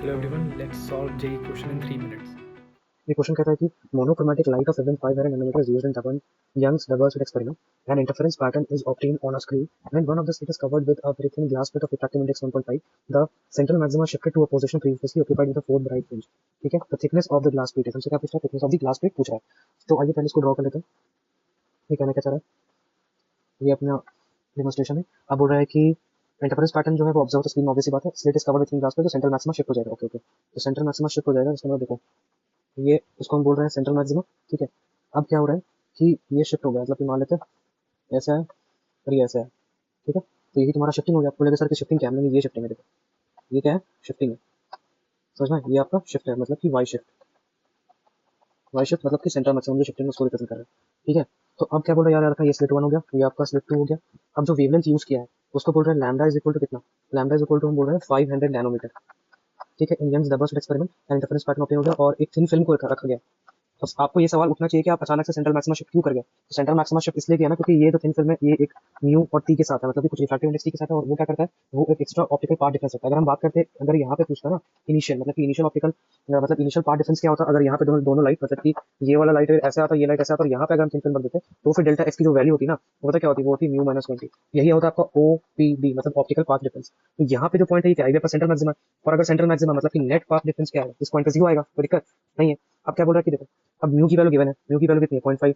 Hello everyone, let's solve JEE question in 3 minutes. ये question कहता है कि monochromatic light of even 500 nanometers used in Tapan Young's double slit experiment. An interference pattern is obtained on a screen when one of the slit is covered with a very thin glass plate of refractive index 1.5. The central maxima shifted to a position previously occupied with the fourth bright fringe. ठीक है, the thickness of the glass plate है, हमसे क्या पूछ रहा है, thickness of the glass plate पूछ रहा है. तो आइए पहले इसको ड्रॉ कर लेते हैं. ये कहना क्या चाह रहा है, ये अपना डेमोन्स्ट्रेशन है. अब बोल रहा है कि इंटरफेरेंस पैटर्न जो है वो ऑब्जर्व तो स्क्रीन में ऑब्वियस सी बात है, slit is covered with thin glass plate, तो सेंट्रल मैक्सिमा शिफ्ट हो जाएगा. ओके ओके, तो सेंट्रल मैक्सिमा शिफ्ट हो जाएगा. इसके बाद देखो ये उसको हम बोल रहे हैं सेंट्रल मैक्सिमा. ठीक है, अब क्या हो रहा है कि ये शिफ्ट हो गया, मतलब कि मान लेते हैं ऐसा है और ये ऐसा है. ठीक है, तो यही तुम्हारा शिफ्टिंग हो गया. आपको लगे सर कि शिफ्टिंग क्या है, नहीं ये शिफ्टिंग है. देखो ये क्या है, शिफ्टिंग है. समझ में, ये आपका शिफ्ट है, मतलब कि वाई शिफ्ट. वाई शिफ्ट मतलब कि सेंट्रल मैक्सिमम जो शिफ्टिंग उसको रिप्रेजेंट कर रहा है. ठीक है, तो अब क्या बोल रहा है यार, ये स्लिट 1 हो गया, ये आपका स्लिट 2 हो गया. अब जो वेवलेंथ यूज किया है उसको बोल रहे हैं लैम्डा इज इक्वल टू कितना, लैम्डा इज इक्वल टू हम बोल रहे हैं 500 नैनोमीटर. ठीक है, in Young's double slit experiment and interference pattern obtain हो गया और एक थिन फिल्म को रखा गया. तो आपको ये सवाल उठना चाहिए कि आप अचानक से सेंट्रल मैक्सिमा शिफ्ट क्यों कर गए. तो सेंट्रल मैक्सिमा शिफ्ट इसलिए किया ना, क्योंकि ये जो थिन फिल्म है ये एक म्यू और टी के साथ है, मतलब कि कुछ रिफ्रैक्टिव इंडेक्स टी के साथ है, और वो क्या करता है, वो एक एक्स्ट्रा ऑप्टिकल पार्ट डिफरेंस होता है. अगर हम बात करते हैं, अगर यहाँ पे पूछता ना इनिशियल, मतलब कि इनिशियल ऑप्टिकल, मतलब इनिशियल पार्ट डिफरेंस क्या होता है, अगर यहाँ पे दोनों दोनों लाइट, मतलब कि ये वाला लाइट ऐसा आता है, ये लाइट ऐसा आता है, और यहाँ पे अगर हम थिन फिल्म रख देते तो फिर डेल्टा एक्स की जो वैल्यू होती है ना, वो पता क्या होती है, वो होती है म्यू माइनस 20. यही होता है आपका ओ पी डी, मतलब ऑप्टिकल पाथ डिफरेंस. तो यहाँ पे जो पॉइंट है ये क्या है, सेंट्रल मैक्सिमा. और अगर सेंट्रल मैक्सिमा मतलब कि नेट पाथ डिफरेंस क्या है, इस पॉइंट पे जीरो आएगा, कोई दिक्कत नहीं है. अब क्या बोल रहा है कि देखो, अब म्यू की वैल्यू गिवन है, म्यू की वैल्यू कितनी है, 0.5.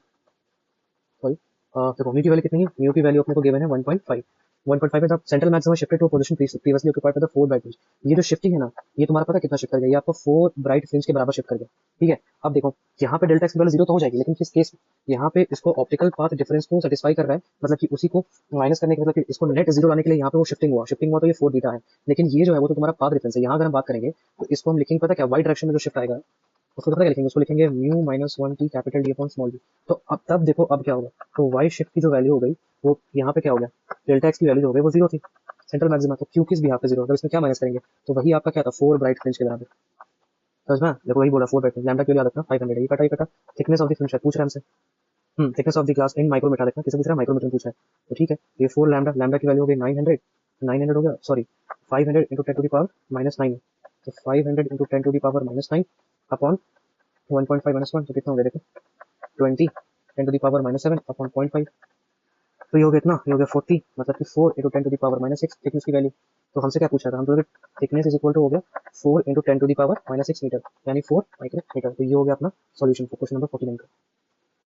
सॉरी, देखो म्यू की वैल्यू कितनी है, म्यू की वैल्यू अपने को गिवन है 1.5. 1.5 है, जब central maximum shifted to position previously occupied by the four bright fringe. ये जो शिफ्टिंग है ना, ये तुम्हारा पता कितना शिफ्ट कर गया, ये आपको फोर ब्राइट फ्रिंज के बराबर शिफ्ट कर गया. ठीक है, अब देखो यहाँ पे डेल्टा एक्स की वैल्यू जीरो तो हो जाएगी, लेकिन किस केस में, यहाँ पे इसको ऑप्टिकल पाथ डिफरेंस को सेटिस्फाई कर रहा है, मतलब कि उसी को माइनस करने के, मतलब कि इसको नेट जीरो लाने के लिए यहाँ पे वो शिफ्टिंग हुआ तो ये फोर बीटा है. लेकिन ये जो है वो तो तुम्हारा पाथ डिफरेंस है. यहाँ अगर हम बात करेंगे तो इसको हम लिखेंगे पता क्या, वाई डायरेक्शन में जो शिफ्ट आएगा उसको पता क्या लिखेंगे, उसको लिखेंगे mu minus 1 T capital D upon small D. तो अब तब देखो अब क्या होगा, तो वाई शिफ्ट की जो वैल्यू हो गई वो यहाँ पे क्या हो गया, डेल्टा एक्स की वैल्यू जो हो गई वो जीरो थी सेंट्रल मैक्सिमा, तो क्यू किस भी यहाँ पे जीरो, तो इसमें क्या माइनस करेंगे, तो वही आपका क्या था, फोर ब्राइट फ्रिंज के बराबर. समझ में, देखो वही बोला फोर ब्राइट फ्रिंज. लैम्डा क्यों याद रखना, 500 है, ये कटा ये कटा. थिकनेस ऑफ द फ्रिंज पूछ रहा है हमसे. Thickness of the glass in micrometer देखना, किसे पूछ रहा है, माइक्रोमीटर पूछ रहा है. तो ठीक है, ये फोर लैम्डा, लैम्डा की वैल्यू हो गई 900, 900 हो गया, sorry 500 into 10 to the power minus 9. तो 500 into 10 to the power minus 9 upon 1.5 minus 1, तो कितना हो गया देखो, 20 10 to the power minus 7 upon 0.5. तो ये हो गया इतना, ये हो गया 40, मतलब कि 4 into 10 to the power minus 6 thickness की वैल्यू. तो हमसे क्या पूछा था, हम तो थिकनेस इज इक्वल टू हो गया 4 into 10 to the power minus 6 meter, यानी 4 माइक्रोमीटर. तो ये हो गया अपना सॉल्यूशन फॉर क्वेश्चन नंबर 49 का.